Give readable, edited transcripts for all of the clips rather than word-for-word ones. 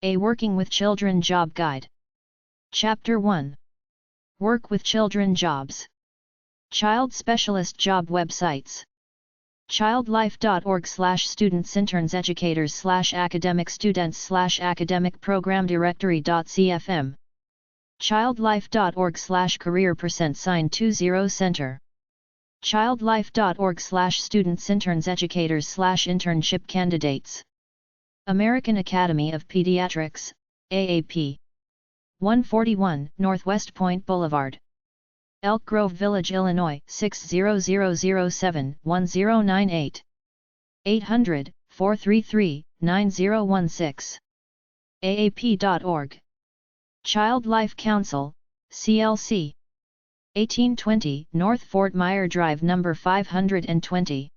A Working with Children Job Guide. Chapter 1. Work with Children Jobs. Child Specialist Job Websites. childlife.org/students-interns-educators/academic students/academic program directory.cfm. childlife.org/career%20 center. childlife.org/students-interns-educators/internship candidates. American Academy of Pediatrics, AAP. 141 Northwest Point Boulevard, Elk Grove Village, Illinois 60007-1098. 800-433-9016. AAP.org. Child Life Council, CLC. 1820 North Fort Myer Drive No. 520.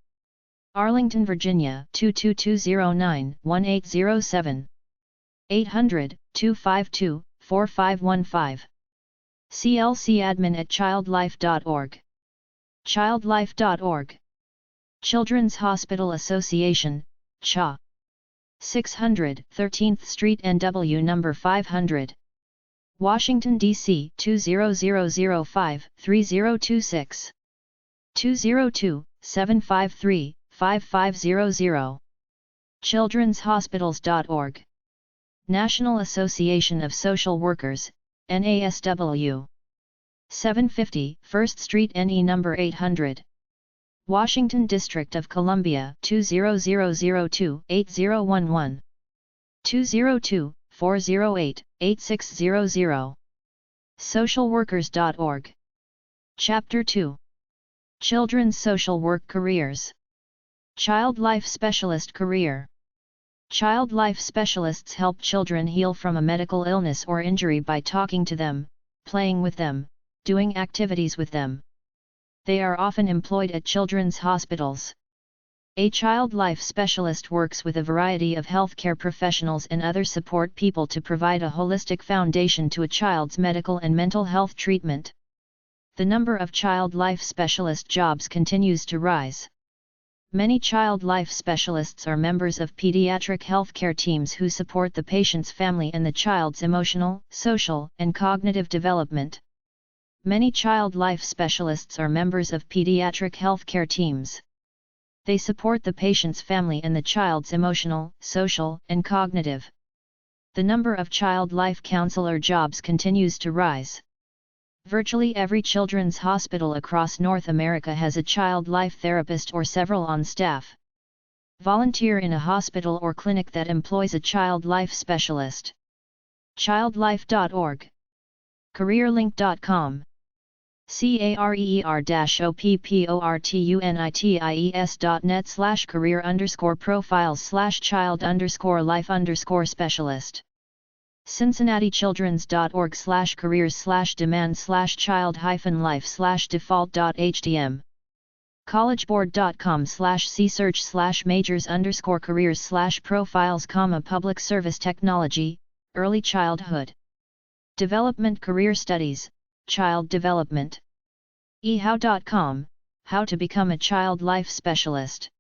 Arlington, Virginia 22209-1807. 800-252-4515. clcadmin@childlife.org. childlife.org. Children's Hospital Association, CHA. 600 13th Street NW No. 500. Washington, D.C. 20005-3026. 202-753-5500. childrenshospitals.org. National Association of Social Workers, NASW. 750 1st Street NE No. 800. Washington, District of Columbia 20002-8011. 202-408-8600. socialworkers.org. Chapter 2. Children's Social Work Careers. Child Life Specialist Career. Child life specialists help children heal from a medical illness or injury by talking to them, playing with them, doing activities with them. They are often employed at children's hospitals. A child life specialist works with a variety of healthcare professionals and other support people to provide a holistic foundation to a child's medical and mental health treatment. The number of child life specialist jobs continues to rise. Many child life specialists are members of pediatric healthcare teams who support the patient's family and the child's emotional, social, and cognitive development. Many child life specialists are members of pediatric healthcare teams. They support the patient's family and the child's emotional, social, and cognitive. The number of child life counselor jobs continues to rise. Virtually every children's hospital across North America has a child life therapist or several on staff. Volunteer in a hospital or clinic that employs a child life specialist. childlife.org. careerlink.com. career_profiles/child_life_specialist. cincinnatichildrens.org/careers/demand/child-life/default.htm. collegeboard.com/csearch/majors_careers/profiles, public service technology, early childhood development, career studies, child development. ehow.com, how to become a child life specialist.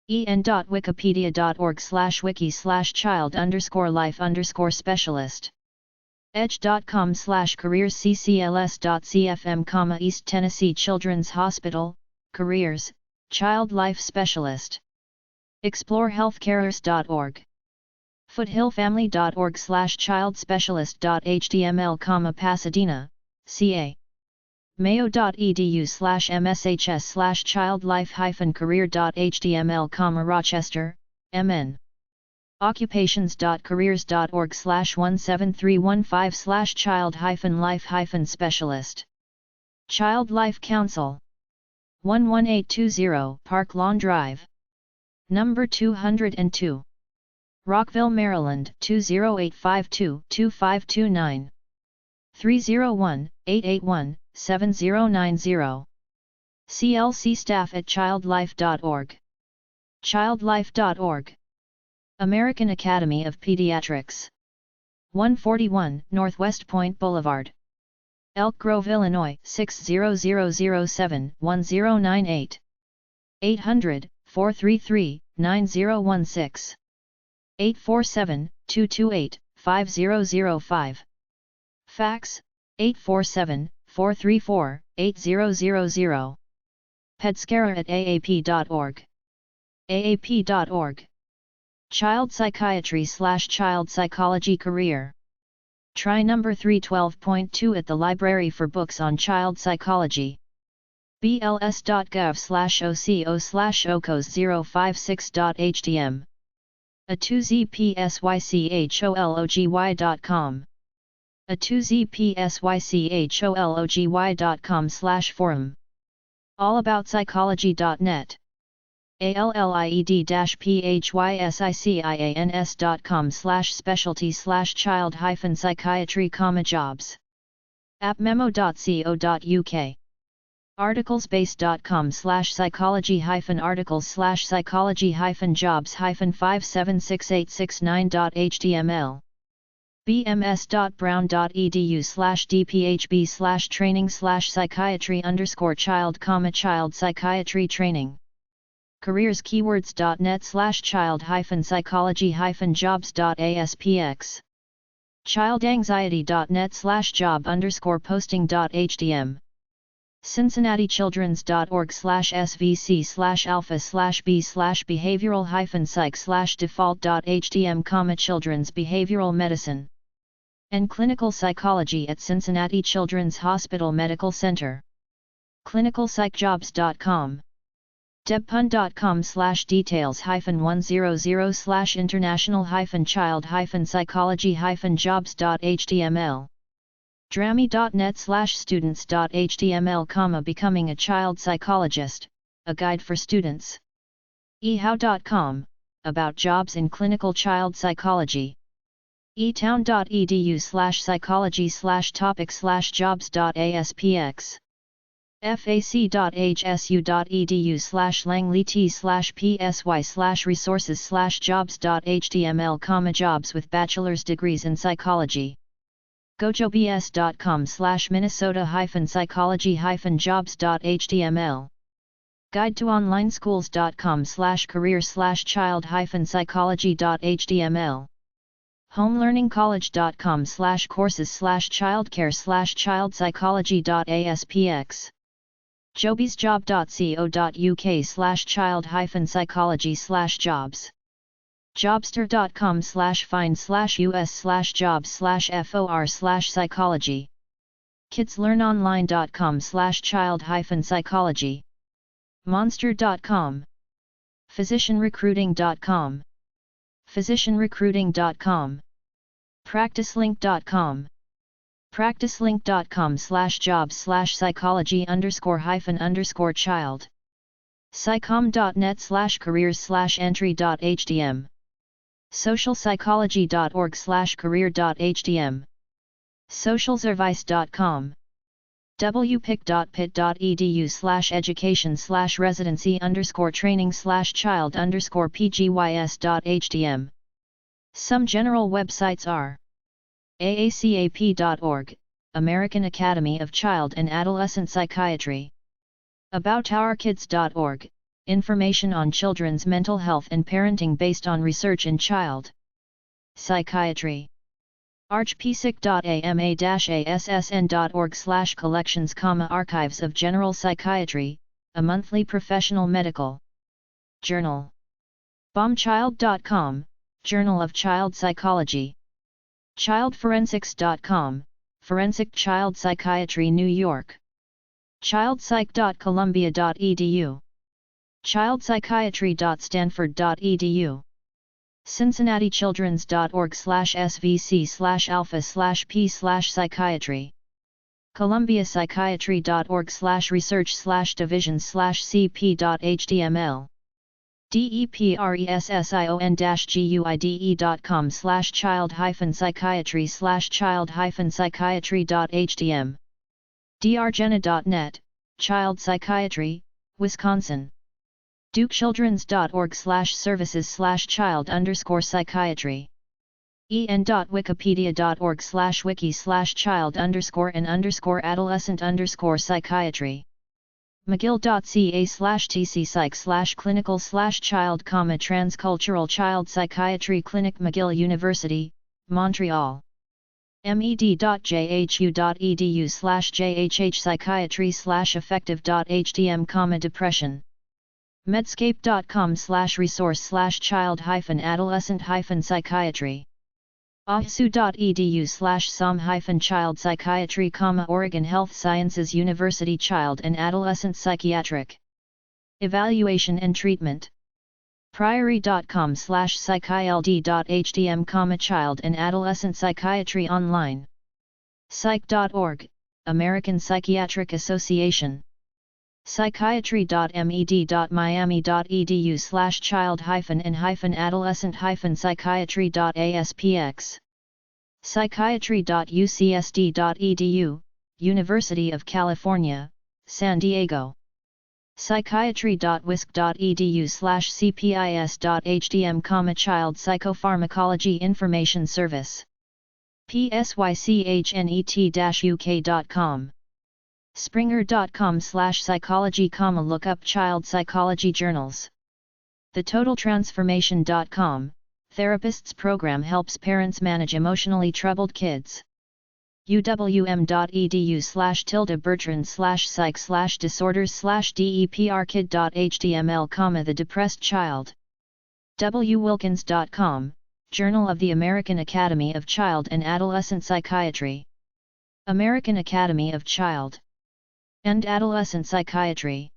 en.wikipedia.org/wiki/child_life_specialist. edge.com/careersccls.cfm, East Tennessee Children's Hospital, careers, child life specialist. explorehealthcareers.org. foothillfamily.org/childspecialist.html, Pasadena, CA. mayo.edu/mshs/childlife-career.html, Rochester, MN. occupations.careers.org/17315/child-life-specialist. Child Life Council. 11820 Park Lawn Drive, number 202. Rockville, Maryland 20852-2529. 301-881-7090. clcstaff@childlife.org. childlife.org. American Academy of Pediatrics. 141 Northwest Point Boulevard, Elk Grove, Illinois 60007-1098. 800-433-9016. 5005. Fax, 847-434-8000. Pedscara@aap.org. aap.org. Child Psychiatry/Child Psychology Career. Try number 312.2 at the Library for books on child psychology. bls.gov/oco/ocos056.htm. a2zpsycholog.com. a2zpsycholog.com/forum. allaboutspsychology.net. allied-physiциans.com/specialty/child-psychiatry, jobs. appmemo.co.uk. articles-based.com/psychology-articles/psychology-jobs-5768669.html. bms.brown.edu/dphb/training/psychiatry_child, child psychiatry training. Careers keywords.net/child-psychology-jobs.aspx. childanxiety.net/job_posting.htm. cincinnati-children's.org/sv/alpha/b/behavioral-psych/default.htm, children's behavioral medicine and clinical psychology at Cincinnati Children's Hospital Medical Center. clinicalpsychjobs.com. debpun.com/details-100/international-child-psychology-jobs.html. drami.net/students.html, becoming a child psychologist, a guide for students. ehow.com, about jobs in clinical child psychology. etown.edu/psychology/topic/jobs.aspx. fac.hsu.edu/langley/psy/resources/jobs.html, jobs with bachelor's degrees in psychology. gojobs.com/minnesota-psychology-jobs.html. guide-to-online-schools.com/career/child-psychology.html. homelearningcollege.com/courses/childcare/child-psychology.aspx. jobiesjob.co.uk/child-psychology/jobs. jobster.com/find/us/jobs/for/psychology. kidslearnonline.com/child-psychology. monster.com. physicianrecruiting.com. physicianrecruiting.com. practicelink.com. practicelink.com/jobs/psychology_child. psychom.net/careers/entry.htm. socialpsychology.org/career.htm. socialservice.com. wpic.pit.edu/education/residency_training/child_pgys.htm. Some general websites are aacap.org, American Academy of Child and Adolescent Psychiatry. aboutourkids.org, information on children's mental health and parenting based on research in child psychiatry. archpsych.ama-assn.org/collections, archives of general psychiatry, a monthly professional medical journal. bombchild.com, Journal of Child Psychology. childforensics.com, Forensic Child Psychiatry, New York. childpsych.columbia.edu. childpsychiatry.stanford.edu. cincinnati-children's.org/svc/alpha/p/psychiatry. columbiapsychiatry.org/research/divisions/cp.html. depression.guide/child-psychiatry/child-psychiatry.htm. drjena.net, Child Psychiatry, Wisconsin. dukechildrens.org/services/child_psychiatry. en.wikipedia.org/wiki/child_and_adolescent_psychiatry. mcgill.ca/tc-psych/clinical/child, transcultural child psychiatry clinic, McGill University, Montreal. med.jhu.edu/jhh psychiatry/effective.hdm, depression. medscape.com/resource/child-adolescent-psychiatry. ahsu.edu/som-child psychiatry, Oregon Health Sciences University Child and Adolescent Psychiatric Evaluation and Treatment. priory.com/psychild.hdm, child and adolescent psychiatry online. psych.org, American Psychiatric Association. psychiatry.med.miami.edu/child-and-adolescent-psychiatry.aspx. psychiatry.ucsd.edu, University of California, San Diego. psychiatry.wisc.edu/cpis.hdm, child psychopharmacology information service. psychnet-uk.com. springer.com/psychology, look up child psychology journals. TheTotalTransformation.com, therapists program helps parents manage emotionally troubled kids. uwm.edu/tilde-bertrand/psych/disorders/deprkid.html, the depressed child. wwilkins.com, Journal of the American Academy of Child and Adolescent Psychiatry. American Academy of Child and Adolescent Psychiatry.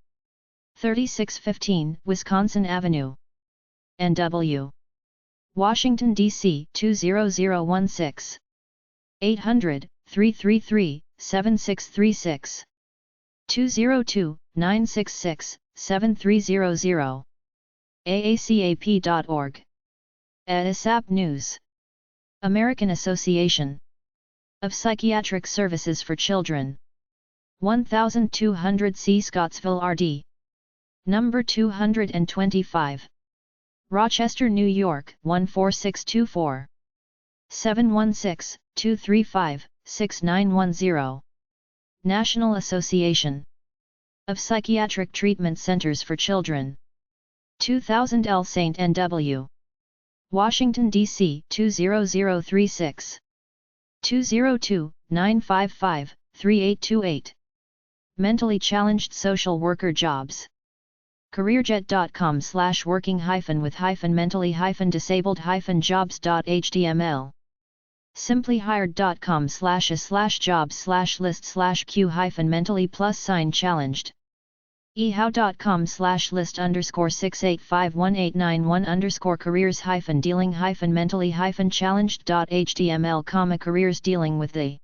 3615 Wisconsin Avenue, NW. Washington, D.C. 20016. 800-333-7636. 202-966-7300. aacap.org. ASAP News. American Association of Psychiatric Services for Children. 1200 C. Scottsville, RD. Number 225. Rochester, New York 14624. 716-235-6910. National Association of Psychiatric Treatment Centers for Children. 2000 L. St. N.W. Washington, D.C. 20036. 202-955-3828. Mentally Challenged Social Worker Jobs. careerjet.com/working-mentally-disabled-jobs.html. simplyhired.com/jobs/list/q-mentally+challenged. ehow.com/list_68518911_careers-dealing-mentally-challenged.html, careers dealing with the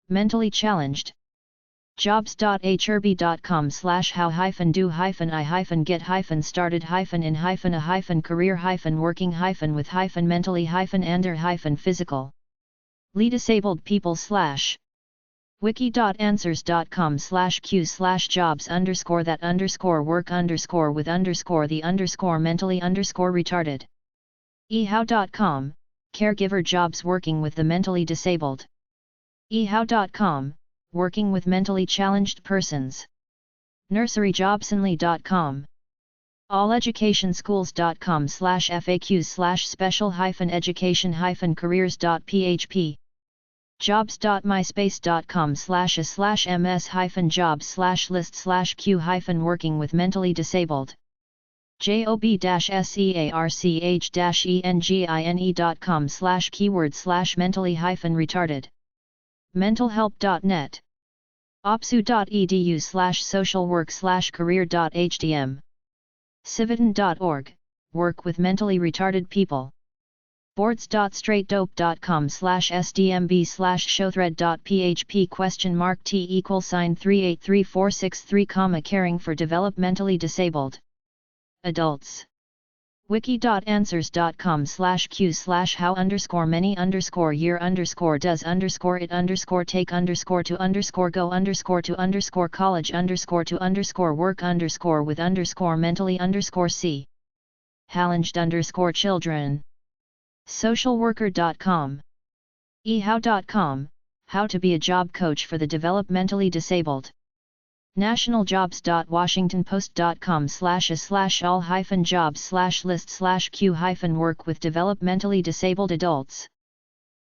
mentally challenged. jobs.hrb.com/how-do-I-get-started-in-a-career-with-mentally-and-or-physical. Disabled people/ wiki.answers.com/q/jobs_that_work_with_the_mentally-retarded. ehow.com, caregiver jobs working with the mentally disabled. ehow.com, working with mentally challenged persons. nurseryjobsonly.com. alleducation-schools.com/faq/special-education-careers.php. jobs.myspace.com/ms-jobs/list/q- working with mentally disabled. job-searchengine.com/keyword/mentally-retarded. mentalhelp.net. opsu.edu/socialwork/career.hdm. civitan.org, work with mentally retarded people. boards.straightdope.com/sdmb/showthread.php $T=3834633, caring for developmentally disabled adults. wiki.answers.com/q/how_many_year_does_go_to_take_to_work_with_mentally-c. challenged_children. socialworker.com. ehow.com, how to be a job coach for the developmentally disabled. nationaljobs.washingtonpost.com/a/all-jobs/list/q- work with developmentally disabled adults.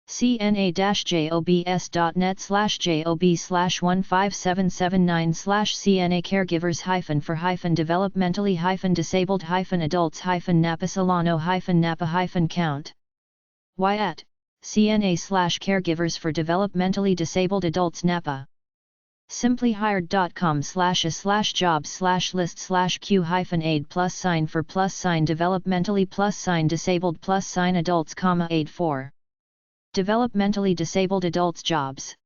cna-jobs.net/job/15779/CNA caregivers-for-developmentally-disabled-adults-Napa Solano-Napa-count. Why at CNA/caregivers for developmentally disabled adults Napa. simplyhired.com/jobs/list/q-aid +for +developmentally +disabled +adults, aid for developmentally disabled adults jobs.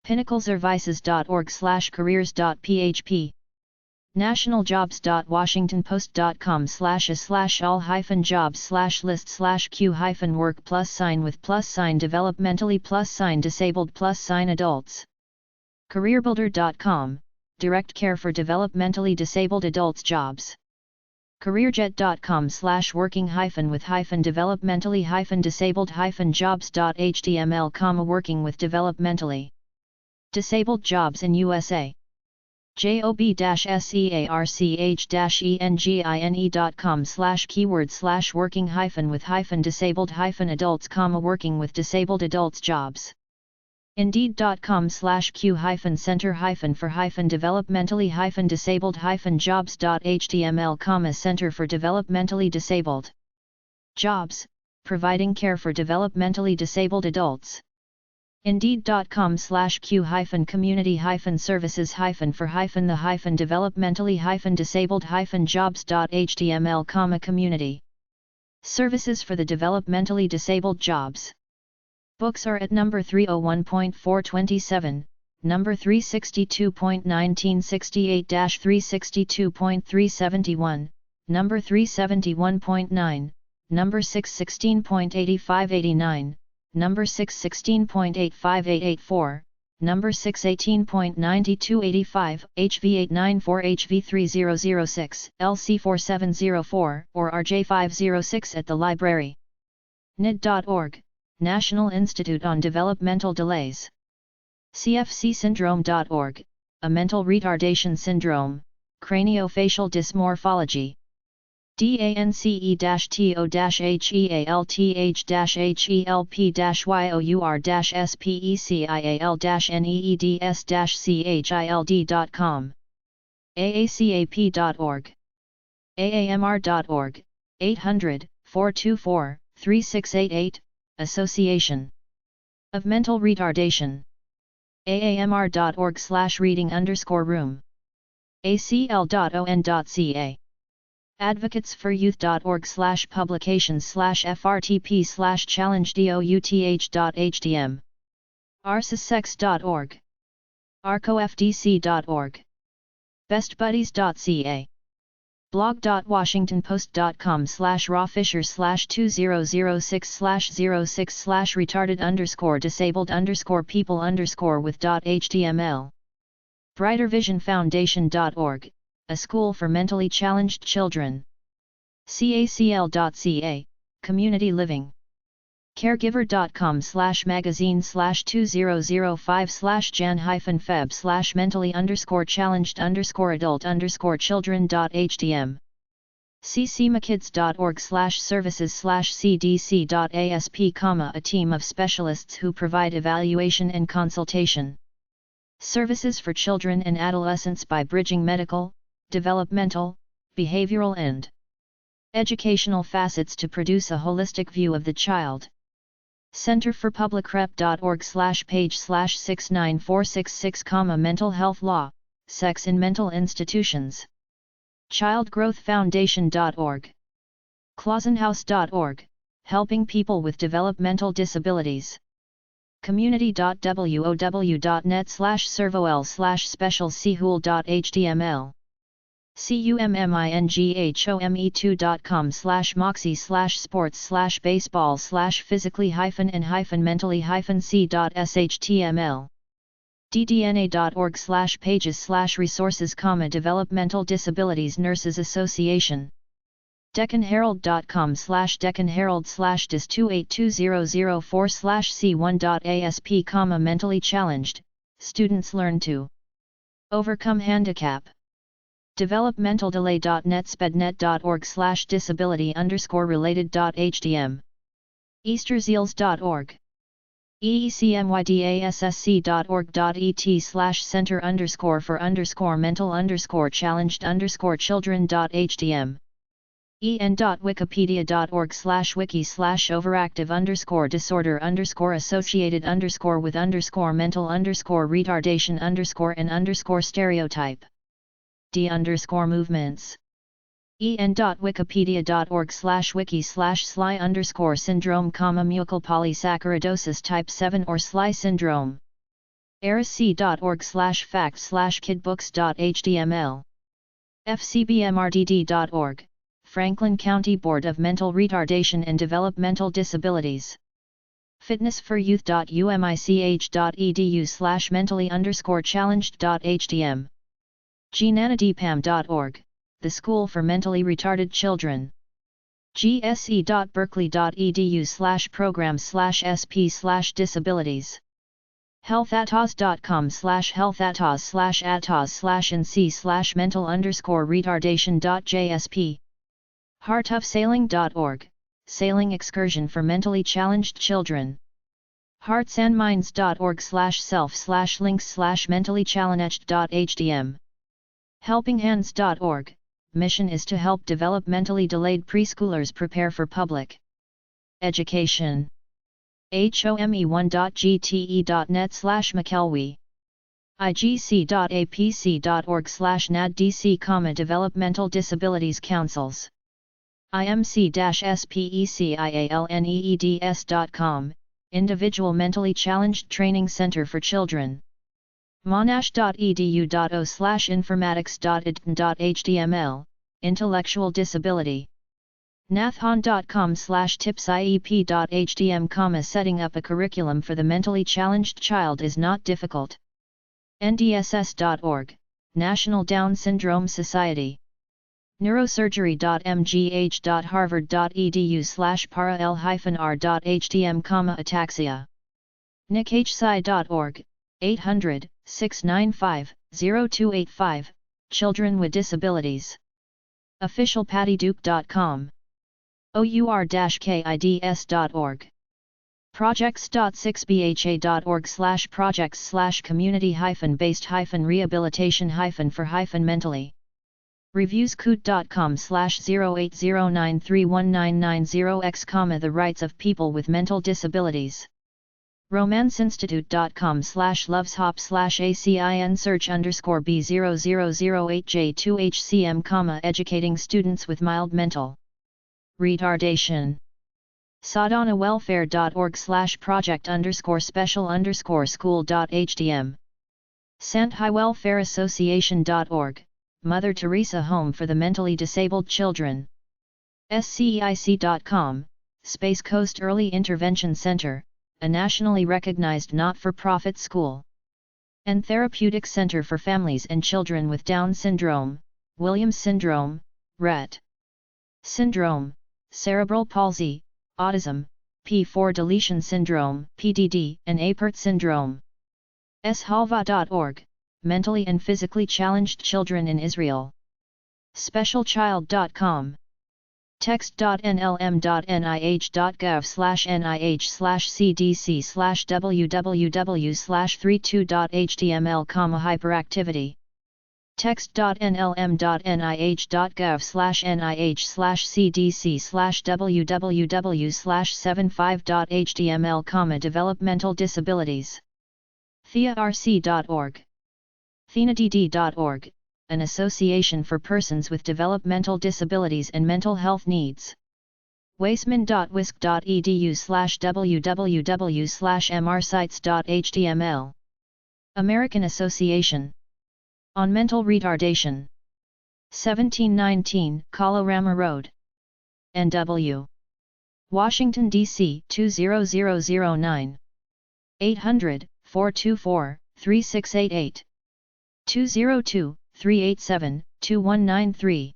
pinnacleservices.org/careers.php. nationaljobs.washingtonpost.com/all-jobs/list/q-work with +developmentally +disabled +adults. careerbuilder.com, direct care for developmentally disabled adults jobs. careerjet.com/working-with-developmentally-disabled-jobs.html, working with developmentally disabled jobs in USA. job-serchengine.com/keyword/working-with-disabled-adults, working with disabled adults jobs. indeed.com/q-center-for-developmentally-disabled-jobs.html, center for developmentally disabled jobs, providing care for developmentally disabled adults. indeed.com/q-community-services-for-the-developmentally-disabled-jobs.html, community services for the developmentally disabled jobs. Books are at number 301.427, number 362.1968-362.371, number 371.9, number 616.8589, number 616.85884, number 618.9285, HV894, HV3006, LC4704, or RJ506 at the library. NID.org, National Institute on Developmental Delays. CFCsyndrome.org, a mental retardation syndrome, craniofacial dysmorphology. DANCE-TO-HEALTH-HEALPHYOUR-SPECL-NEEDS-CHILD.com. AACAP.org. AAMR.org, 800-424-3688, Association of Mental Retardation. AAMR.org/reading_room. ACL.on.ca. advocates4youth.org/publications/FRTP/challenge.douth.htm. arsessex.org. arcofdc.org. bestbuddies.ca. blog.washingtonpost.com/rawfisher/2006/retarded_disabled_people_with.html. brightervisionfoundation.org, a school for mentally challenged children. cacl.ca, community living. caregiver.com/magazine/2005/mentally_challenged_adult_children.htm. ccmakids.org/services/cdc.asp, a team of specialists who provide evaluation and consultation services for children and adolescents by bridging medical, developmental, behavioral and educational facets to produce a holistic view of the child. centerforpublicrep.org/page/69466, mental health law, sex in mental institutions. childgrowthfoundation.org. clausenhouse.org, helping people with developmental disabilities. community.wow.net/servol/special-chool.html. cumminghome2.com/moxie/sports/baseball/physically-and-mentally-c.shtml. ddna.org/pages/resources, Developmental Disabilities Nurses Association. deccanherald.com/deccanherald/dis28204/c1.asp, mentally challenged students learn to overcome handicap. developmentaldelay.net spednet.org/disability_related.htm. easterseals.org. eecmydassc.org.et/center_mental_challenged_children.htm en.wikipedia.org/wiki/overactive_disorder_mental_retardation_and_stereotype d_movements en.wikipedia.org/wiki/SLY_syndrome, mucal polysaccharidosis type 7 or SLY syndrome. arasc.org/fact/kidbooks.html fcbmrdd.org, Franklin County Board of Mental Retardation and Developmental Disabilities. fitnessforyouth.umich.edu/mentally_challenged.htm gnanadpam.org, the School for Mentally Retarded Children. gse.berkeley.edu/program/sp/disabilities. healthatos.com/healthatos/atos/nc/mental_retardation.jsp. heartofsailing.org, sailing excursion for mentally challenged children. heartsandminds.org/self/links/mentally challenged.htm. helpinghands.org, mission is to help developmentally delayed preschoolers prepare for public education. home1.gte.net/mckelwee. igc.apc.org/naddc, Developmental Disabilities Councils. imc-specialneeds.com, Individual Mentally Challenged Training Center for Children. monash.edu.o/informatics.idn.html, Intellectual Disability. nathon.com/tipsiep.htm, setting up a curriculum for the mentally challenged child is not difficult. ndss.org, National Down Syndrome Society. neurosurgery.mgh.harvard.edu/para-l-r.htm, ataxia. nichsci.org, 800-695-0285, Children with Disabilities. officialpattyduke.com. our-kids.org. projects.6bha.org/projects/community-based-rehabilitation-for-mentally. reviewscoot.com/0809319990x, the rights of people with mental disabilities. romanceinstitute.com/loveshop/acin search_b0008j2hcm, educating students with mild mental retardation. sadana-welfare.org/project_special_school.htm. sandhighwelfareassociation.org, Mother Teresa Home for the Mentally Disabled Children. sceic.com, Space Coast Early Intervention Center, a nationally recognized not-for-profit school and therapeutic center for families and children with Down syndrome, Williams syndrome, Rett syndrome, cerebral palsy, autism, P4 deletion syndrome, PDD, and Apert syndrome. shalva.org, mentally and physically challenged children in Israel. specialchild.com. text.nlm.nih.gov/nih/cdc/www/32.html, hyperactivity. text.nlm.nih.gov/nih/cdc/www/75.html, developmental disabilities. thearc.org. thenadd.org, an association for persons with developmental disabilities and mental health needs. wasteman.wisc.edu/www/mrsites.html. American Association on Mental Retardation. 1719 Colorama Road, NW. Washington, D.C. 20009. 800-424-3688. 202-387-2193.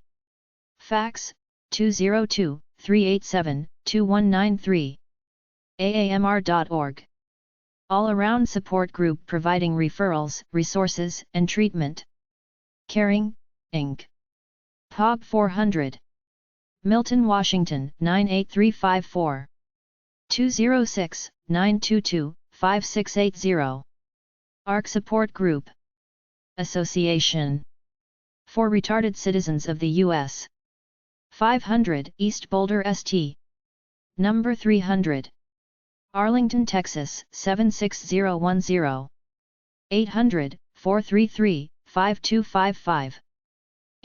Fax, 202-387-2193. aamr.org. All-around support group providing referrals, resources, and treatment. Caring, Inc. POG 400. Milton, Washington 98354. 206-922-5400. 5680. ARC Support Group. Association for Retarded Citizens of the U.S. 500 East Boulder St. Number 300. Arlington, Texas 76010. 800-433-5255.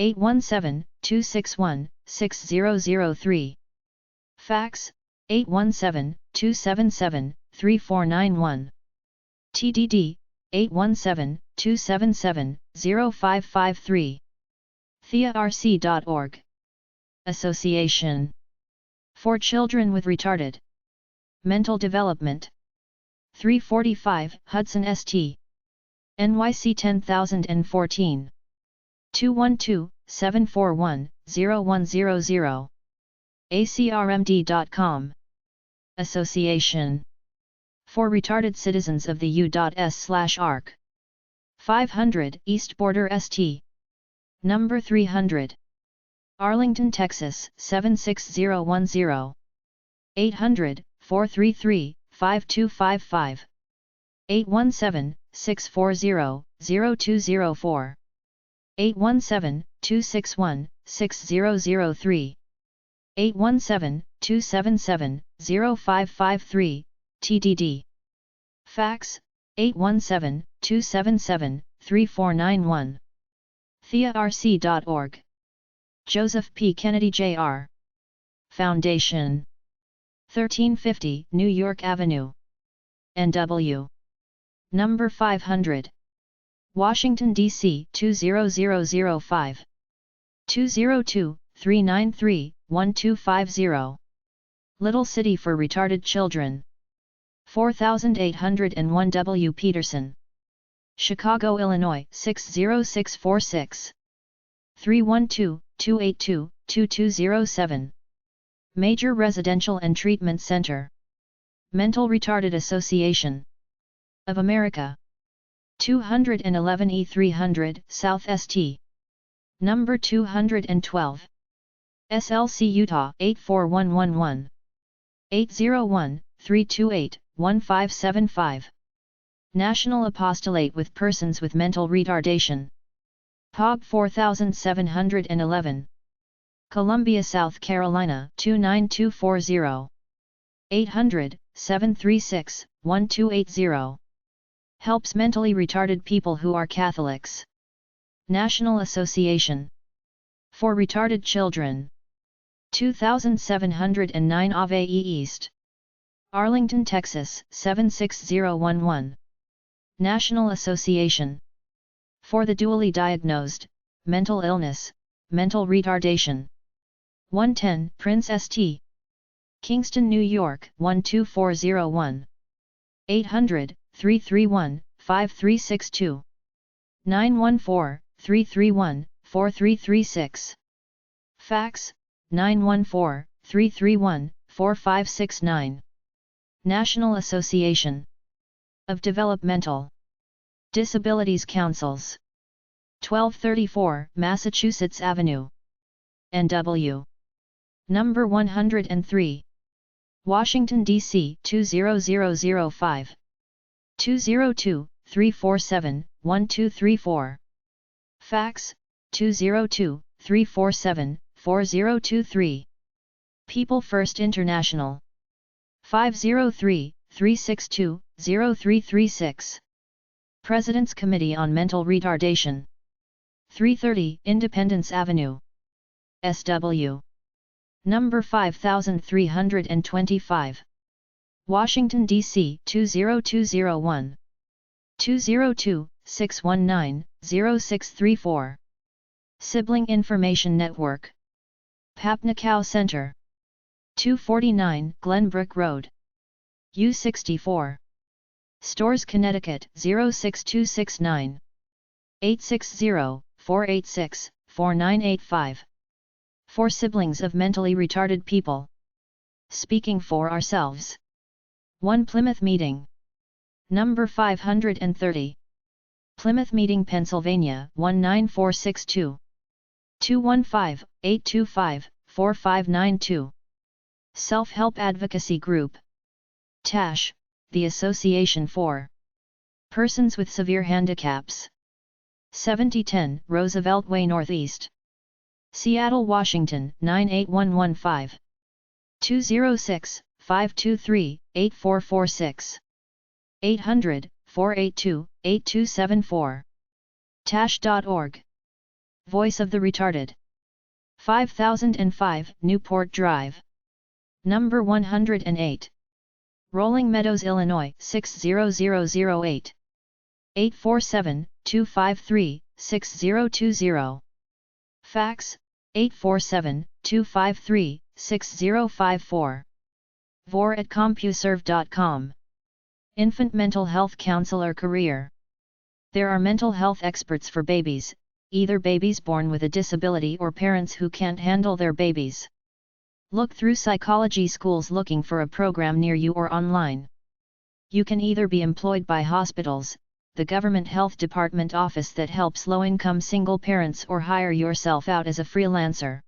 817-261-6003. Fax 817-277-3491. TDD 817-277-0553. thearc.org. Association for Children with Retarded Mental Development. 345 Hudson St. NYC 10014. 212-741-0100. acrmd.com. Association for Retarded Citizens of the U.S/ARC. 500 East Border St. Number 300. Arlington, Texas 76010. 800-433-5255. 817-640-0204. 817-261-6003. 817-277-0553, TDD. Fax 817-277-3491. thearc.org. Joseph P. Kennedy Jr. Foundation. 1350 New York Avenue, NW. Number 500. Washington, D.C. 20005. 202-393-1250. Little City for Retarded Children. 4801 W. Peterson. Chicago, Illinois 60646. 312-282-2207. Major Residential and Treatment Center. Mental Retarded Association of America. 211 E300 South St. Number 212. SLC Utah 84111. 801-328-1575. National Apostolate with Persons with Mental Retardation. POB 4711. Columbia, South Carolina 29240. 800-736-1280. Helps mentally retarded people who are Catholics. National Association for Retarded Children. 2709 Ave East. Arlington, Texas 76011. National Association for the Dually Diagnosed, Mental Illness, Mental Retardation. 110 Prince St. Kingston, New York 12401. 800-331-5362. 914-331-4336. Fax 914-331-4569. National Association of Developmental Disabilities Councils. 1234 Massachusetts Avenue, NW. Number 103. Washington, D.C. 20005. 202-347-1234. Fax 202-347-4023. People First International. 503-362-0336. President's Committee on Mental Retardation. 330 Independence Avenue, SW. Number 5325. Washington, D.C. 20201. 202-619-0634. Sibling Information Network. Papnacow Center. 249 Glenbrook Road, U64. Stores, Connecticut 06269. 860-486-4985. For siblings of mentally retarded people. Speaking for ourselves. 1 Plymouth Meeting. Number 530. Plymouth Meeting, Pennsylvania 19462. 215-825-4592. Self-Help Advocacy Group. TASH, the Association for Persons with Severe Handicaps. 7010 Roosevelt Way Northeast, Seattle, Washington 98115. 206-523-8446. 800-482-8274. tash.org. Voice of the Retarded. 5005 Newport Drive. Number 108. Rolling Meadows, Illinois 60008. 847-253-6020. Fax, 847-253-6054. vor@compuserve.com. Infant Mental Health Counselor Career. There are mental health experts for babies, either babies born with a disability or parents who can't handle their babies. Look through psychology schools looking for a program near you or online. You can either be employed by hospitals, the government health department office that helps low-income single parents, or hire yourself out as a freelancer.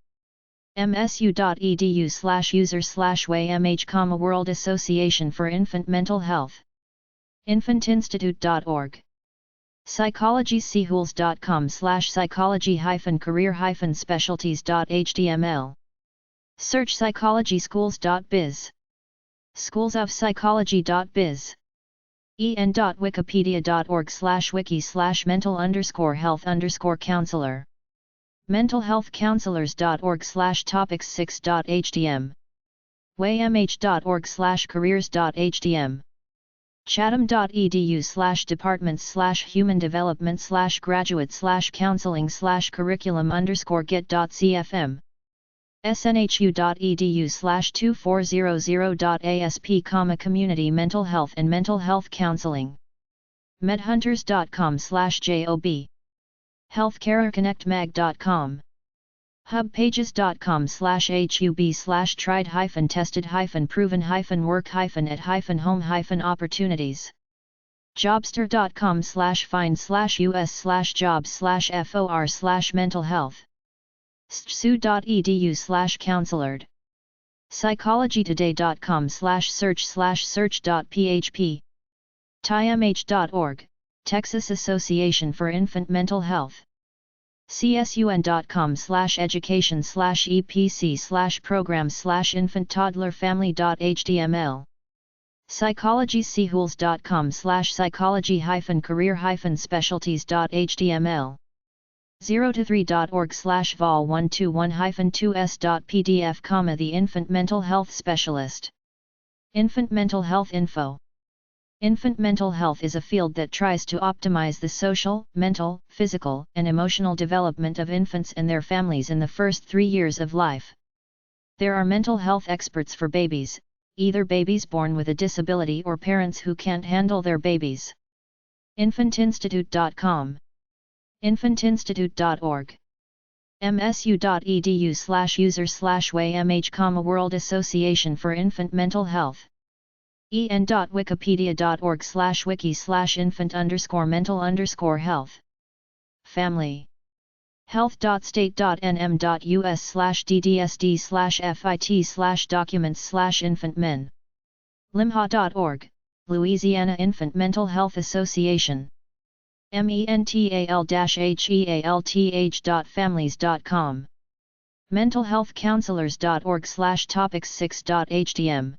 msu.edu/user/waymh, World Association for Infant Mental Health. infantinstitute.org. psychology-career-specialties.html. Search psychologyschools.biz. schoolsofpsychology.biz. en.wikipedia.org/wiki/mental_health_counselor. mentalhealthcounselors.org/topics6.htm. waymh.org/careers.htm. chatham.edu/departments/human development/graduate/counseling/curriculum_get.cfm. snhu.edu/2400.asp, community mental health and mental health counseling. medhunters.com/job. healthcareconnectmag.com. hubpages.com/hub-tried-tested-proven-work-at-home-opportunities. jobster.com/find/us/jobs/for/mental health. stsu.edu/counselored. psychologytoday.com/search/search.php. timh.org, Texas Association for Infant Mental Health. csun.com/education/epc/programs/infant-toddler-family.html. psychology-career-specialties.html. 0-3.org/vol121-2s.pdf, the Infant Mental Health Specialist. Infant Mental Health Info. Infant mental health is a field that tries to optimize the social, mental, physical, and emotional development of infants and their families in the first 3 years of life. There are mental health experts for babies, either babies born with a disability or parents who can't handle their babies. infantinstitute.com. infantinstitute.org. msu.edu/user/waymh, World Association for Infant Mental Health. en.wikipedia.org/wiki/infant_mental_health. Family. health.state.nm.us/ddsd/fit/documents/infant-men. limha.org, Louisiana Infant Mental Health Association. mental-health.families.com. mentalhealthcounselors.org/topics6.htm.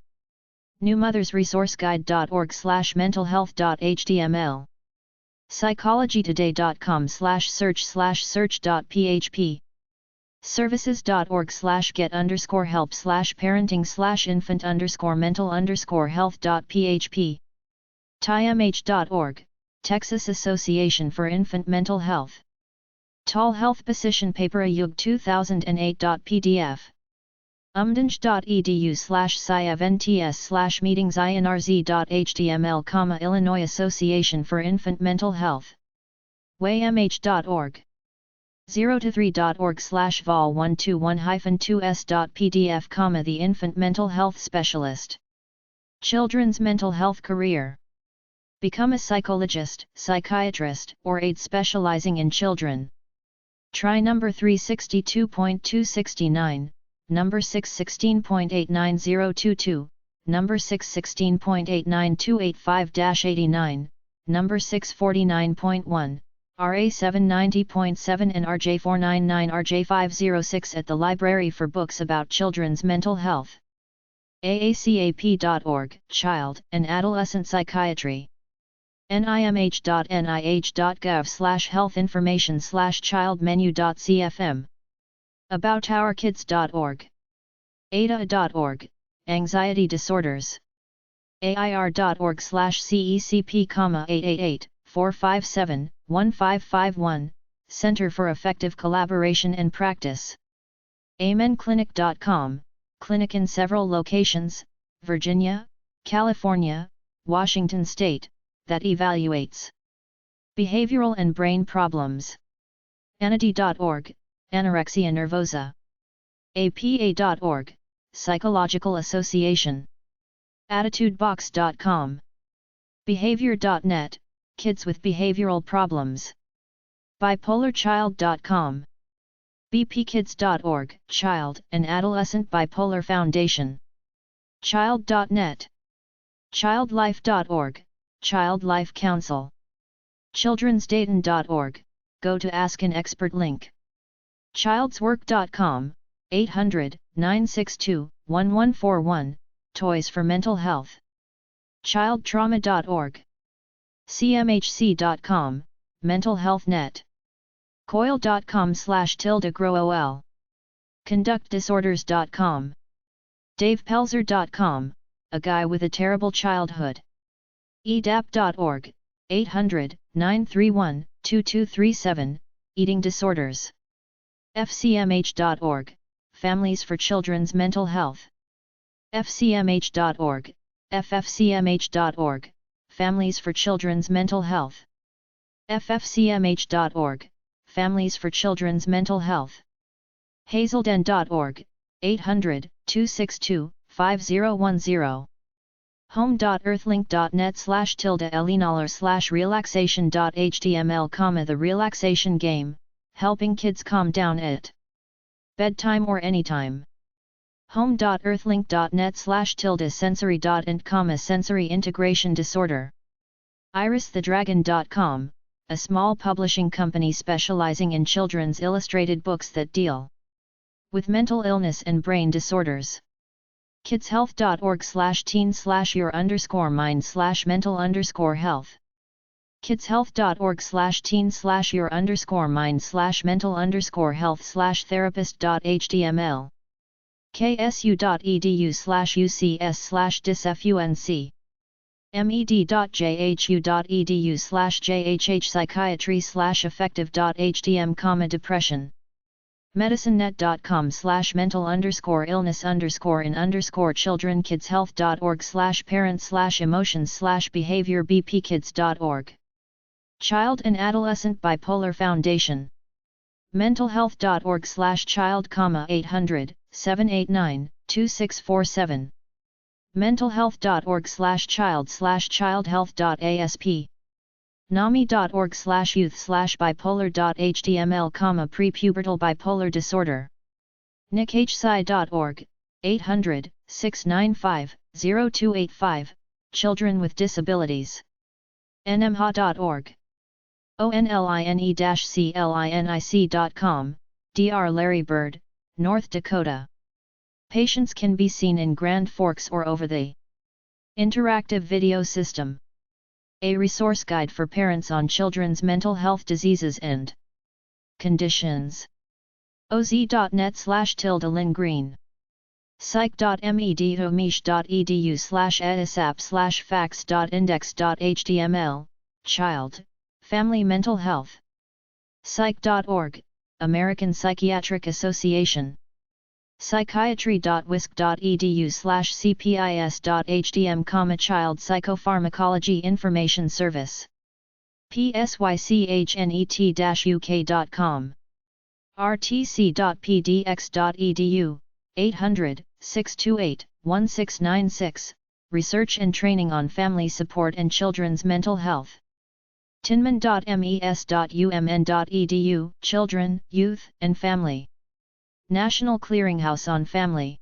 newmothersresourceguide.org/mentalhealth.html. psychologytoday.com/search/search.php. services.org/get_help/parenting/infant_mental_health.php. timh.org, Texas Association for Infant Mental Health. Tall Health Position Paper AYUG 2008.pdf. umdnj.edu/scievnts/meetings.inrz.html, Illinois Association for Infant Mental Health. waymh.org. 0-3.org/vol121-2s.pdf, the Infant Mental Health Specialist. Children's Mental Health Career. Become a psychologist, psychiatrist, or aide specializing in children. Try number 362.269, number 616.89022, number 616.89285-89, number 649.1, RA 790.7 and RJ 499 RJ 506 at the Library for Books about Children's Mental Health. aacap.org, Child and Adolescent Psychiatry. nimh.nih.gov/health information/childmenu.cfm. aboutourkids.org. ada.org, Anxiety Disorders. air.org/cecp, 888-457-1551, Center for Effective Collaboration and Practice. amenclinic.com, clinic in several locations, Virginia, California, Washington State, that evaluates behavioral and brain problems. anady.org, Anorexia Nervosa. apa.org, Psychological Association. attitudebox.com. behavior.net, Kids with Behavioral Problems. bipolarchild.com. bpkids.org, Child and Adolescent Bipolar Foundation. child.net. childlife.org, Child Life Council. childrensdayton.org, go to Ask an Expert link. childswork.com, 800-962-1141, Toys for Mental Health. childtrauma.org. cmhc.com, Mental Health Net. coil.com/growol. conductdisorders.com. davepelzer.com, A Guy with a Terrible Childhood. edap.org, 800-931-2237, Eating Disorders. fcmh.org, Families for Children's Mental Health. fcmh.org, ffcmh.org, Families for Children's Mental Health. ffcmh.org, Families for Children's Mental Health. hazelden.org, 800-262-5010. home.earthlink.net/elinolor/relaxation.html, The Relaxation Game, helping kids calm down at bedtime or anytime. home.earthlink.net/sensory.int, sensory integration disorder. iristhedragon.com, a small publishing company specializing in children's illustrated books that deal with mental illness and brain disorders. kidshealth.org/teen/your_mind/mental_health. kidshealth.org/teen/your_mind/mental_health/therapist.html. ksu.edu/ucs/disfunc. med.jhu.edu/jhhpsychiatry/effective.htm, depression. medicinenet.com/mental_illness_in_children. kidshealth.org/parents/emotions/behavior. bpkids.org, Child and Adolescent Bipolar Foundation. mentalhealth.org/child, 800-789-2647. mentalhealth.org/child/childhealth.asp. nami.org/youth/bipolar.html, prepubertal bipolar disorder. nichsci.org, 800-695-0285, Children with Disabilities. nmha.org. online-clinic.com, Dr. Larry Bird, North Dakota. Patients can be seen in Grand Forks or over the interactive video system. A resource guide for parents on children's mental health diseases and conditions. oz.net/Lynn-Green. psych.med.edu/edisap/fax.index.html, Child, Family Mental Health. psych.org, American Psychiatric Association. psychiatry.wisc.edu/cpis.htm, Child Psychopharmacology Information Service. psychnet-uk.com. rtc.pdx.edu, 800-628-1696, Research and Training on Family Support and Children's Mental Health. tinman.mes.umn.edu, Children, Youth, and Family. National Clearinghouse on Family.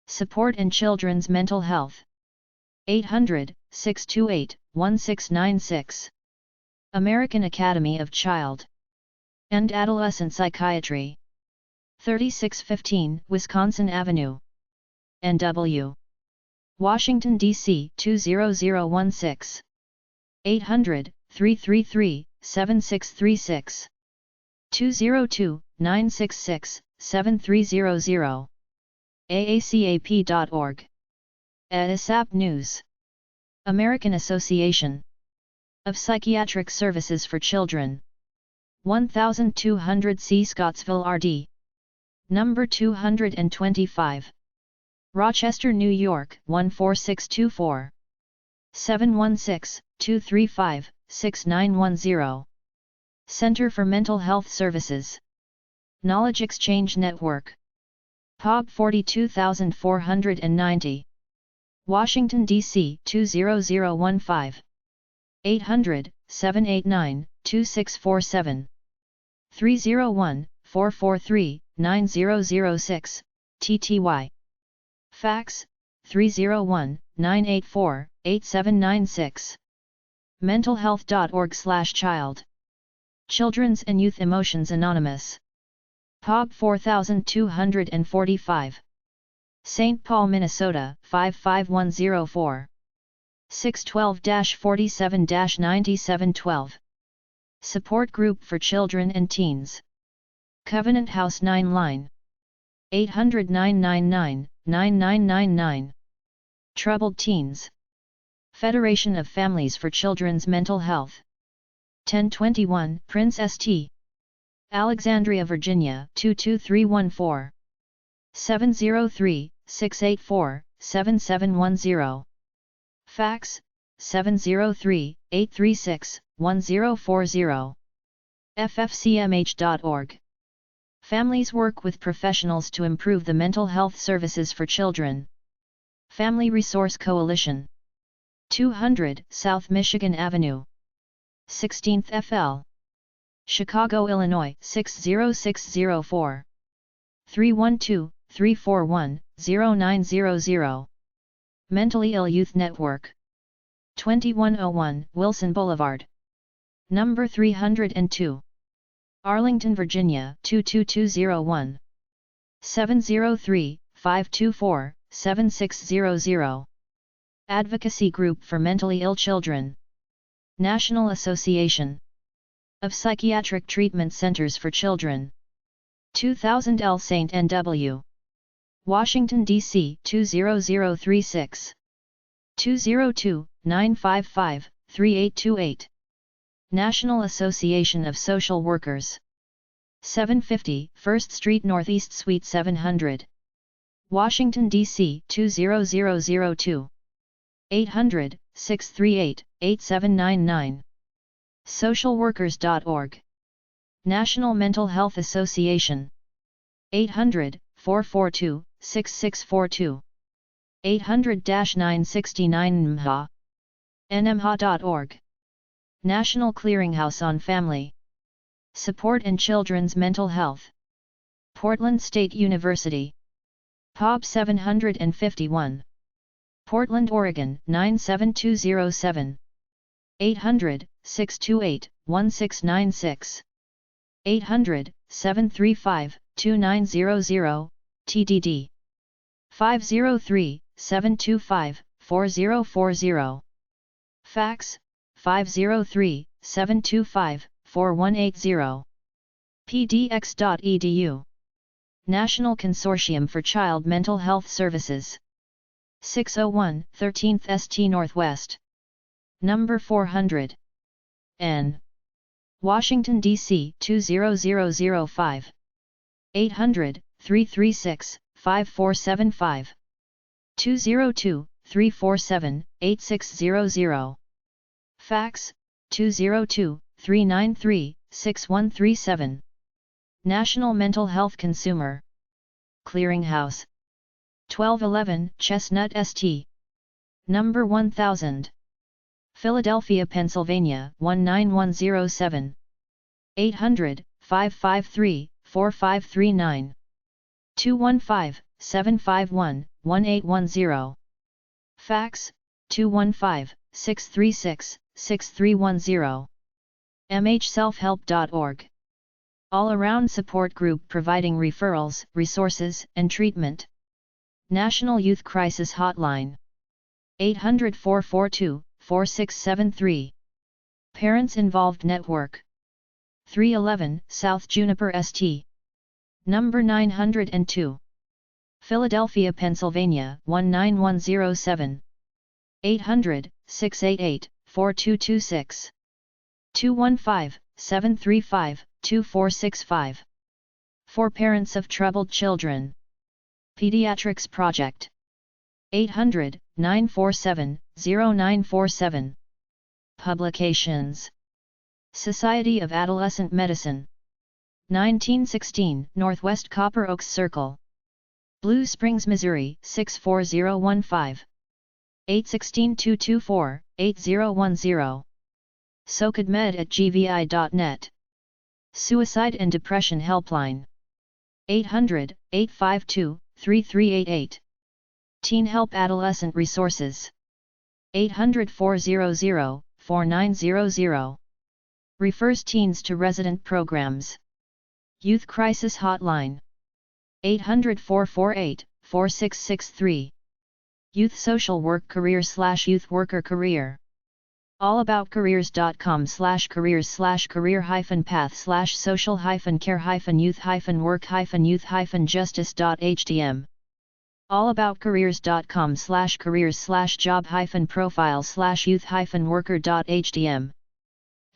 Support in children's mental health. 800-628-1696. American Academy of Child and Adolescent Psychiatry. 3615 Wisconsin Avenue, NW. Washington, D.C. 20016. 800-333-7636. 202-966-7300. aacap.org. ESAP News. American Association of Psychiatric Services for Children. 1200 C. Scottsville, RD. Number 225. Rochester, New York 14624. 716-235-6910. Center for Mental Health Services. Knowledge Exchange Network. epub 42490. Washington, D.C. 20015. 800-789-2647. 301-443-9006, TTY. Fax, 301-984-8796. mentalhealth.org/child. Children's and Youth Emotions Anonymous. epub 4245. St. Paul, Minnesota 55104. 612-47-9712. Support Group for Children and Teens. Covenant House 9 Line. 800-999-9999. Troubled Teens. Federation of Families for Children's Mental Health. 1021 Prince St. Alexandria, Virginia 22314. 703-684-7710. Fax, 703-836-1040. ffcmh.org. Families work with professionals to improve the mental health services for children. Family Resource Coalition. 200 South Michigan Avenue, 16th FL. Chicago, Illinois 60604. 312-341-0900. Mentally Ill Youth Network. 2101 Wilson Boulevard. Number 302. Arlington, Virginia 22201. 703-524-7600. Advocacy Group for Mentally Ill Children. National Association of Psychiatric Treatment Centers for Children. 2000 L. St. N.W. Washington, D.C. 20036. 202-955-3828. National Association of Social Workers. 750 1st Street Northeast Suite 700. Washington, D.C. 20002. 800-638-8799. Socialworkers.org. National Mental Health Association. 800-442-6642. 800-969 NMHA. nmha.org. National Clearinghouse on Family Support and Children's Mental Health. Portland State University. epub 751. Portland, Oregon 97207. 800-628-1696. 800-735-2900, TDD. 503-725-4040. Fax, 503-725-4180. pdx.edu. National Consortium for Child Mental Health Services. 601 13th St. Northwest. Number 400. N. Washington, D.C. 20005. 800-336-5475. 202-347-8600. Fax, 202-393-6137. National Mental Health Consumer Clearinghouse. 1211 Chestnut St. Number 1000. Philadelphia, Pennsylvania 19107. 800-553-4539. 1810. Fax, 215-636-6310. mhselfhelp.org. All-around support group providing referrals, resources, and treatment. National Youth Crisis Hotline. 800-442-4673. Parents Involved Network. 311 South Juniper St. Number 902. Philadelphia, Pennsylvania 19107. 800-688-4226. 215-735-2465. For Parents of Troubled Children. Pediatrics Project. 800-947-0947. Publications. Society of Adolescent Medicine. 1916 Northwest Copper Oaks Circle, Blue Springs, Missouri 64015. 816-224-8010. SOCADmed@gvi.net. Suicide and Depression Helpline. 800-852-3388. Teen Help Adolescent Resources. 800-400-4900. Refers teens to resident programs. Youth Crisis Hotline. 800-448-4663. Youth Social Work Career/Youth Worker Career. allaboutcareers.com/career-path/social-care-youth-work-youth-justice.htm. allaboutcareers.com/careers/job-profile/youth-worker.htm.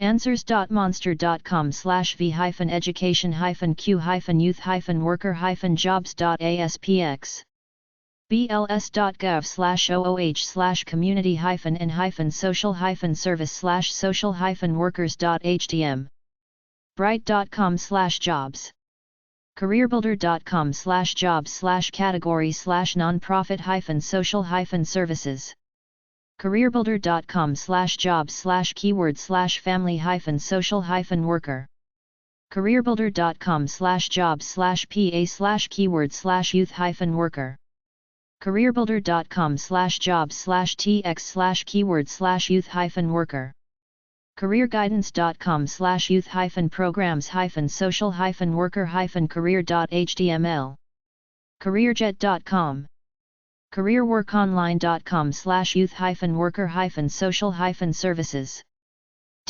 answers.monster.com/v-education-q-youth-worker-jobs.aspx. bls.gov/oh/community-n-social-service/social-workers.htm. bright.com/jobs. careerbuilder.com/jobs/category/nonprofit-social-services. careerbuilder.com/jobs/keyword/family-social-worker. careerbuilder.com/jobs/pa/keyword/youth-worker. careerbuilder.com/jobs/tx/keyword/youth-worker. careerguidance.com/youth-programs-social-worker-career.html. careerjet.com. careerwork-online.com/youth-worker-social-services.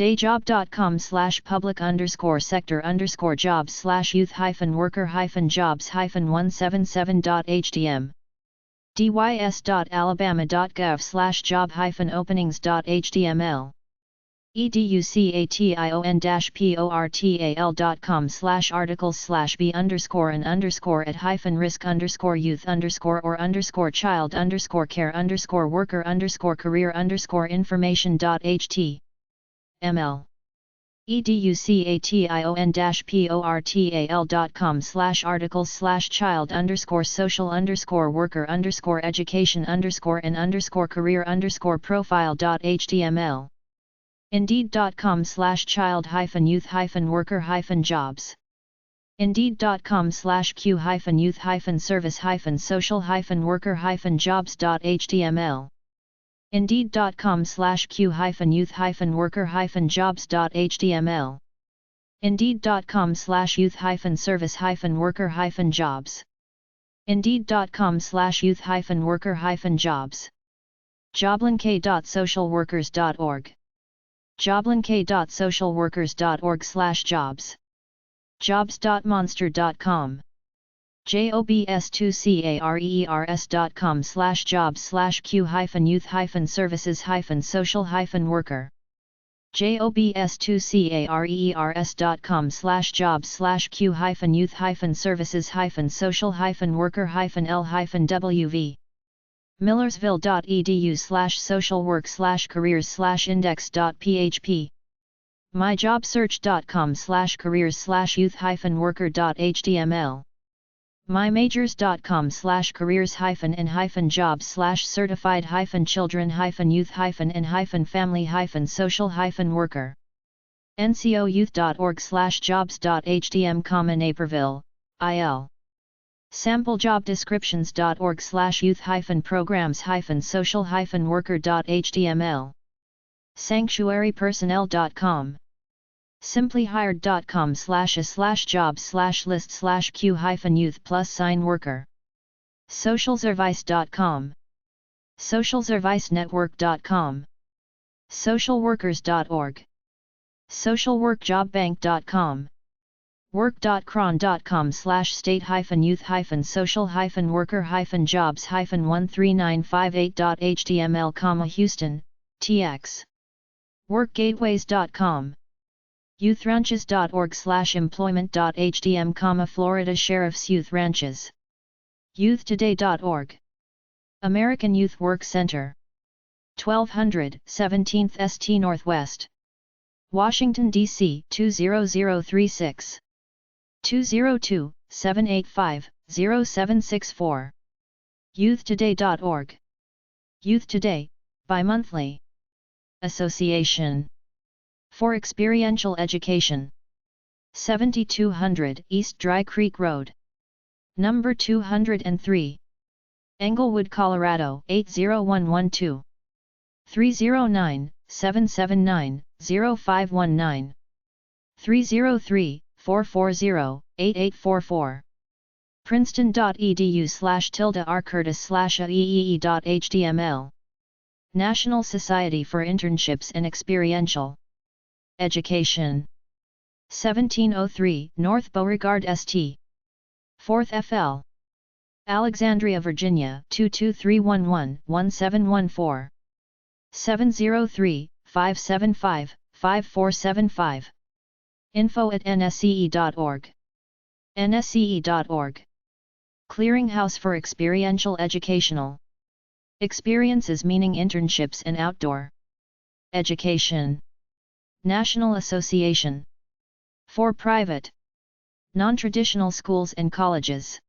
dayjob.com/public_sector_jobs/youth-worker-jobs-177.htm. dys.alabama.gov/job-openings.html. education@-p-or-t-al.com/b_risk_youth_or-career_worker-information.html. education_social_worker_career_profile.html. indeed.com/child-youth-worker-jobs. indeed.com/q-youth-service-social-worker-jobs.html. indeed.com/q-youth-worker-jobs.html. indeed.com/youth-service-worker-jobs. indeed.com/youth-worker-jobs. joblinkay.socialworkers.org. joblinkay.socialworkers.org/jobs. jobs.monster.com. jobs2careers.com/jobs/q-youth-services-social-worker. jobs2careers.com/jobs/q-youth-services-social-worker-l-w. millersville.edu/socialwork/careers/index.php. myjobsearch.com/careers/youth-worker.html. mymajors.com/careers-and-children-youth-and-family-social-worker. ncouth.org/jobs.htm, Naperville, IL. samplejobdescriptions.org/youth-programs-social-worker.html sanctuarypersonnel.com simplyhired.com/a/jobs/list/q-youth+worker socialservice.com socialservicenetwork.com socialworkers.org socialworkjobbank.com work.cron.com/state-youth-social-worker-jobs-13958.html, Houston, TX workgateways.com youthranches.org/employment.htm, Florida Sheriff's Youth Ranches youthtoday.org American Youth Work Center 1200 17th St. Northwest Washington, D.C. 20036 202-785-0764 youthtoday.org Youth Today, bi-monthly Association for Experiential Education 7200 East Dry Creek Road Number 203 Englewood, Colorado 80112 309-779-0519 303-440-8844 Princeton.edu/r curtis/aee.html National Society for Internships and Experiential Education 1703 North Beauregard St. 4th FL Alexandria, Virginia 22311-1714 703-575-5475 info@nsce.org nsce.org Clearinghouse for Experiential Educational Experiences, meaning internships and outdoor education National Association for Private Non-Traditional Schools and Colleges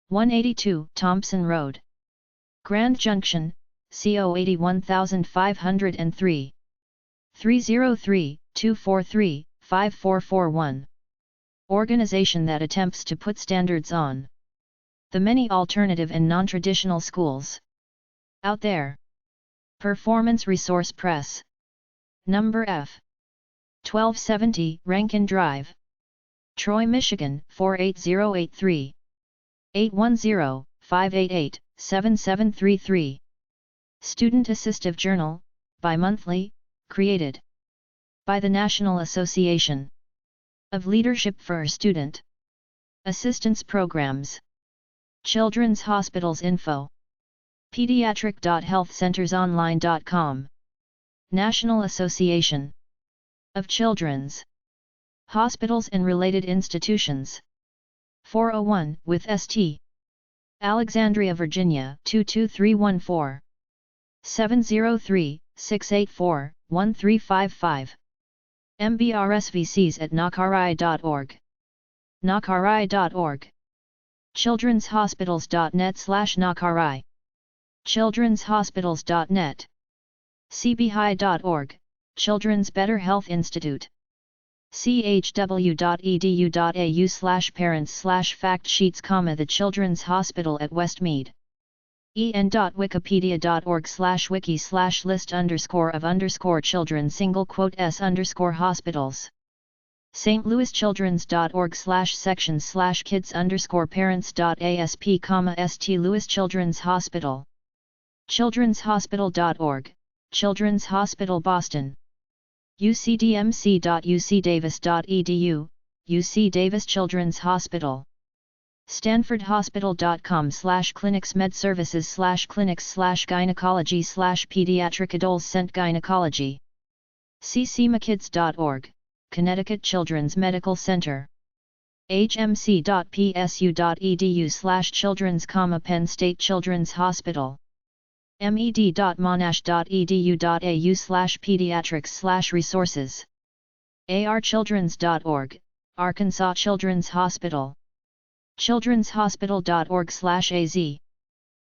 182 Thompson Road Grand Junction, CO 81503 303-243-5441 Organization that attempts to put standards on the many alternative and non-traditional schools out there. Performance Resource Press Number F 1270 Rankin Drive Troy, Michigan 48083 810-588-7733 Student Assistive Journal, bi-monthly, created by the National Association of Leadership for Student Assistance Programs Children's Hospitals Info Pediatric.healthcentersonline.com National Association of Children's Hospitals and Related Institutions 401 with St. Alexandria, Virginia 22314 703-684-1355 MBRSVCs at nakari.org nakari.org childrenshospitals.net/nakari childrenshospitals.net cbhi.org Children's Better Health Institute chw.edu.au/parents/fact sheets, the Children's Hospital at Westmead en.wikipedia.org/wiki/list_of_children s_hospitals stlouischildrens.org/sections/kids_parents.asp, St. Louis Children's Hospital childrenshospital.org Children's Hospital Boston ucdmc.ucdavis.edu, UC Davis Children's Hospital stanfordhospital.com/clinics/medservices/clinics/gynecology/pediatric adolescent gynecology ccmakids.org Connecticut Children's Medical Center hmc.psu.edu/children's, Penn State Children's Hospital med.monash.edu.au/pediatrics/resources archildrens.org Arkansas Children's Hospital childrenshospital.org/az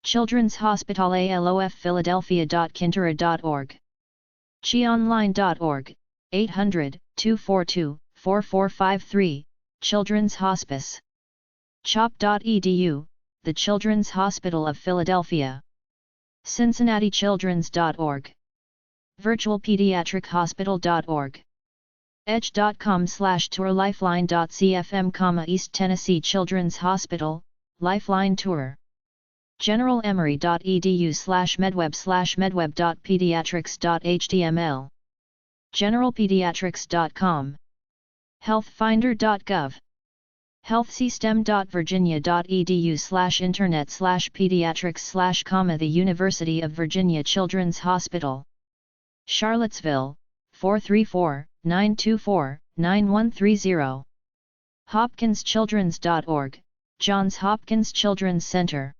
Children's Hospital ALOF Philadelphia.kintura.org chionline.org 800-242-4453 Children's Hospice CHOP.edu, the Children's Hospital of Philadelphia. CincinnatiChildren's.org. VirtualPediatricHospital.org. edge.com/tourlifeline.cfm, East Tennessee Children's Hospital, Lifeline Tour. GeneralEmory.edu/medweb/medweb.pediatrics.html. GeneralPediatrics.com. Healthfinder.gov. healthsystem.virginia.edu/internet/pediatrics/, the University of Virginia Children's Hospital. Charlottesville, 434-924-9130. hopkinschildrens.org, Johns Hopkins Children's Center.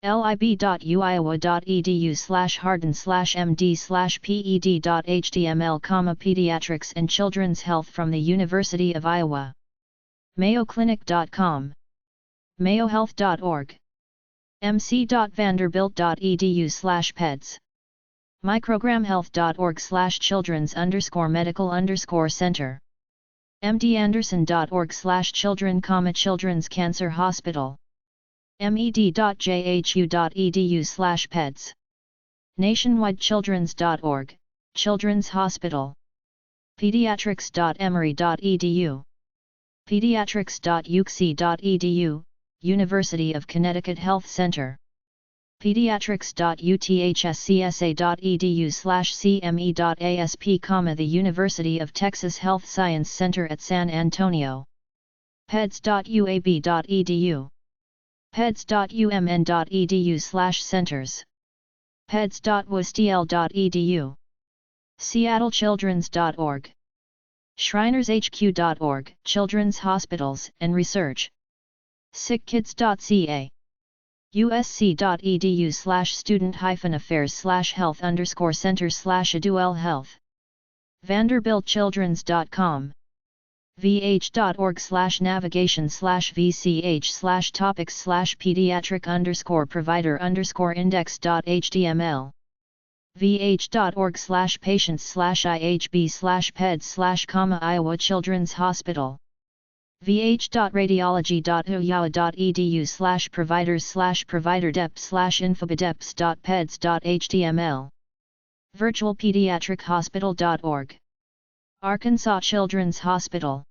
lib.uiowa.edu/hardin/md/ped.html, Pediatrics and Children's Health from the University of Iowa. mayoclinic.com. mayohealth.org. mc.vanderbilt.edu/peds. microgramhealth.org/children's_medical_center. mdanderson.org/children, Children's Cancer Hospital. med.jhu.edu/peds. nationwidechildrens.org, Children's Hospital. pediatrics.emory.edu. pediatrics.uc.edu, University of Connecticut Health Center. pediatrics.uthcsa.edu/cme.asp, the University of Texas Health Science Center at San Antonio. peds.uab.edu. peds.umn.edu/centers. peds.wstl.edu. seattlechildrens.org. shrinershq.org, Children's Hospitals and Research. sickkids.ca. usc.edu/student-affairs/health_center/eduel-health. vanderbiltchildrens.com. vh.org/navigation/vch/topics/pediatric_provider_index.html. vh.org/patients/ihb/peds/, Iowa Children's Hospital. vh.radiology.uiowa.edu/providers/providerdeps/infobideps.peds.html. virtualpediatrichospital.org. Arkansas Children's Hospital.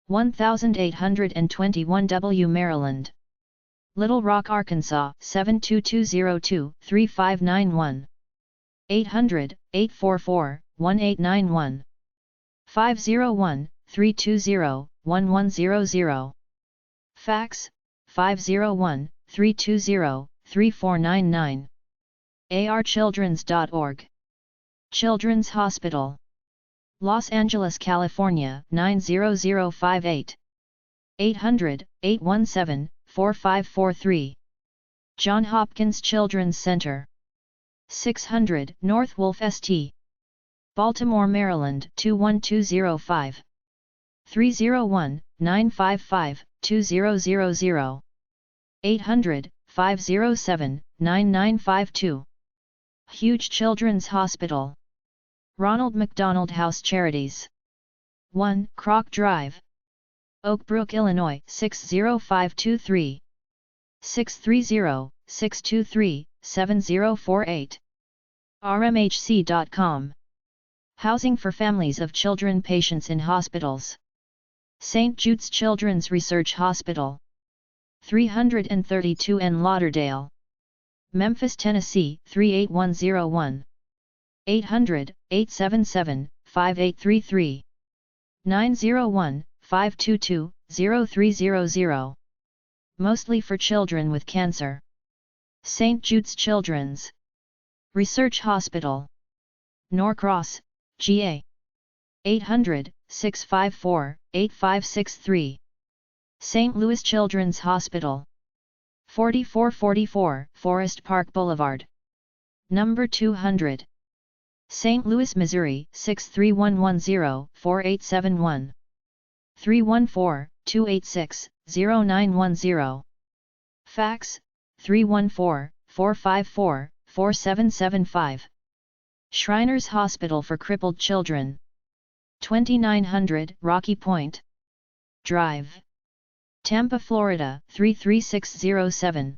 1821 W. Maryland. Little Rock, Arkansas 72202-3591. 800-844-1891. 501-320-1100. Fax, 501-320-3499. archildrens.org. Children's Hospital. Los Angeles, California 90058. 800-817-4543. John Hopkins Children's Center. 600 North Wolf St. Baltimore, Maryland 21205. 301-955-2000. 800-507-9952. Huge Children's Hospital. Ronald McDonald House Charities. 1 Croc Drive, Oak Brook, Illinois 60523. 630-623-7048. rmhc.com. Housing for families of children patients in hospitals. St. Jude's Children's Research Hospital. 332 N. Lauderdale, Memphis, Tennessee 38101. 800-877-5833. 901-522-0300. Mostly for children with cancer. St. Jude's Children's Research Hospital. Norcross, GA. 800-654-8563. St. Louis Children's Hospital. 4444 Forest Park Boulevard, number 200. St. Louis, Missouri 63110-4871. 314-286-0910. Fax, 314-454-4775. Shriners Hospital for Crippled Children. 2900 Rocky Point Drive, Tampa, Florida 33607.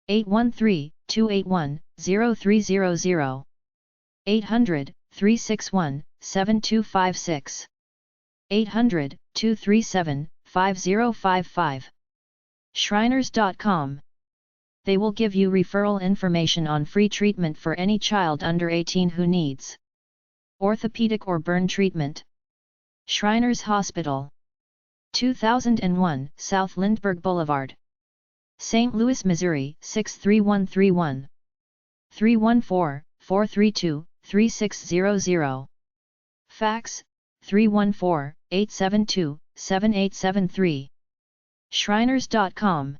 813-281-0300. 800-361-7256. 800-237-5055. Shriners.com. They will give you referral information on free treatment for any child under 18 who needs orthopedic or burn treatment. Shriners Hospital, 2001 South Lindbergh Boulevard, St. Louis, Missouri 63131. 314-432-3600. Fax, 314-872-7873. Shriners.com.